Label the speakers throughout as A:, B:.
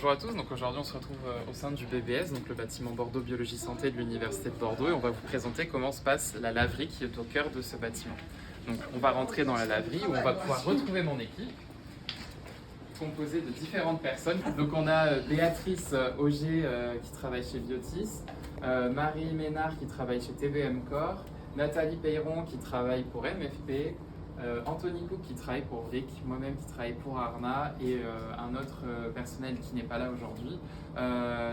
A: Bonjour à tous, donc aujourd'hui on se retrouve au sein du BBS, donc le bâtiment Bordeaux Biologie Santé de l'Université de Bordeaux, et on va vous présenter comment se passe la laverie qui est au cœur de ce bâtiment. Donc on va rentrer dans la laverie où on va pouvoir retrouver mon équipe, composée de différentes personnes. Donc on a Béatrice Auger qui travaille chez Biotis, Marie Ménard qui travaille chez TBM Corps, Nathalie Peyron qui travaille pour MFP, Anthony Cook qui travaille pour VIC, moi-même qui travaille pour Arna et un autre personnel qui n'est pas là aujourd'hui,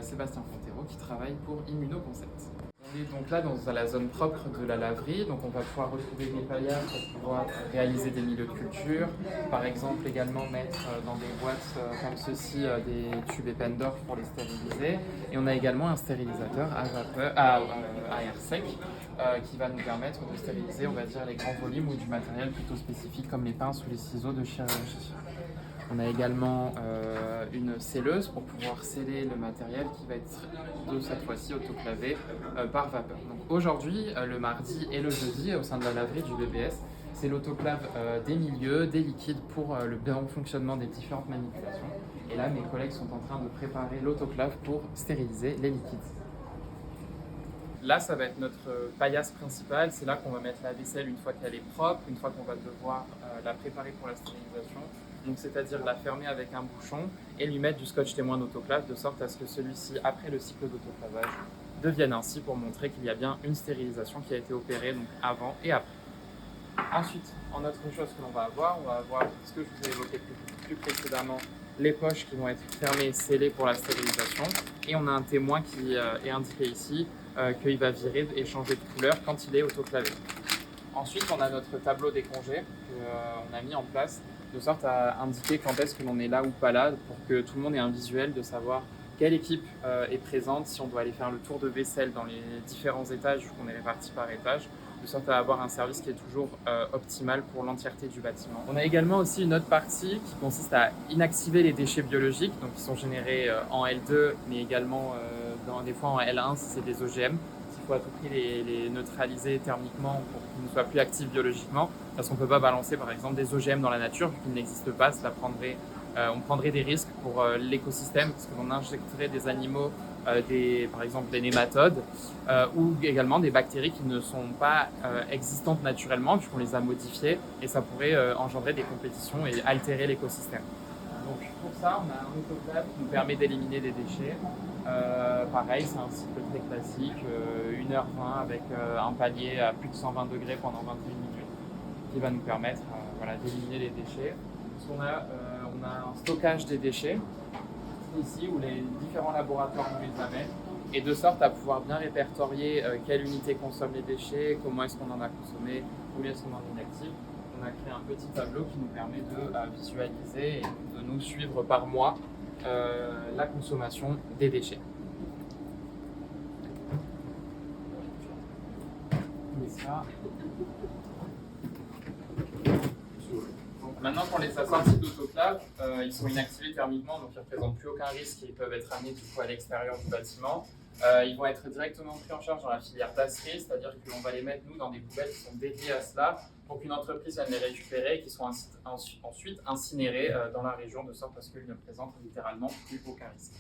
A: Sébastien Fontero qui travaille pour Immunoconcept. On est donc là dans la zone propre de la laverie, donc on va pouvoir retrouver des paillards pour pouvoir réaliser des milieux de culture, par exemple également mettre dans des boîtes comme ceci des tubes Ependorf pour les stériliser, et on a également un stérilisateur à vapeur, à air sec qui va nous permettre de stériliser, on va dire, les grands volumes ou du matériel plutôt spécifique comme les pinces ou les ciseaux de chirurgie. On a également une scelleuse pour pouvoir sceller le matériel qui va être de cette fois-ci autoclavé par vapeur. Donc aujourd'hui, le mardi et le jeudi, au sein de la laverie du BBS, c'est l'autoclave des milieux, des liquides pour le bon fonctionnement des différentes manipulations. Et là, mes collègues sont en train de préparer l'autoclave pour stériliser les liquides. Là, ça va être notre paillasse principale. C'est là qu'on va mettre la vaisselle une fois qu'elle est propre, une fois qu'on va devoir la préparer pour la stérilisation. Donc, c'est-à-dire la fermer avec un bouchon et lui mettre du scotch témoin d'autoclave de sorte à ce que celui-ci, après le cycle d'autoclavage, devienne ainsi pour montrer qu'il y a bien une stérilisation qui a été opérée donc avant et après. Ensuite, en autre chose que l'on va avoir, ce que je vous ai évoqué plus précédemment, les poches qui vont être fermées et scellées pour la stérilisation. Et on a un témoin qui est indiqué ici qu'il va virer et changer de couleur quand il est autoclavé. Ensuite, on a notre tableau des congés qu'on a mis en place de sorte à indiquer quand est-ce que l'on est là ou pas là pour que tout le monde ait un visuel de savoir quelle équipe est présente, si on doit aller faire le tour de vaisselle dans les différents étages vu qu'on est réparti par étage, de sorte à avoir un service qui est toujours optimal pour l'entièreté du bâtiment. On a également aussi une autre partie qui consiste à inactiver les déchets biologiques, donc qui sont générés en L2, mais également des fois en L1 si c'est des OGM. Il faut à tout prix les neutraliser thermiquement pour qu'ils ne soient plus actifs biologiquement, parce qu'on ne peut pas balancer par exemple des OGM dans la nature, vu qu'ils n'existent pas, on prendrait des risques pour l'écosystème, parce qu'on injecterait des animaux, par exemple des nématodes, ou également des bactéries qui ne sont pas existantes naturellement, puisqu'on les a modifiées, et ça pourrait engendrer des compétitions et altérer l'écosystème. Donc pour ça, on a un autoclave qui nous permet d'éliminer des déchets. Pareil, c'est un cycle très classique, 1h20 avec un panier à plus de 120 degrés pendant 21 minutes, qui va nous permettre d'éliminer les déchets. On a un stockage des déchets ici où les différents laboratoires nous les amènent, et de sorte à pouvoir bien répertorier quelle unité consomme les déchets, comment est-ce qu'on en a consommé, combien est-ce qu'on en inactive. On a créé un petit tableau qui nous permet de visualiser et de nous suivre par mois la consommation des déchets. Maintenant qu'on les a sortis d'autoclave, ils sont inactivés thermiquement, donc ils ne représentent plus aucun risque et ils peuvent être amenés du coup à l'extérieur du bâtiment. Ils vont être directement pris en charge dans la filière tasserie, c'est-à-dire que l'on va les mettre nous dans des poubelles qui sont dédiées à cela pour qu'une entreprise vienne les récupérer et qui soient ensuite incinérés dans la région de sorte à ce qu'ils ne présentent littéralement plus aucun risque.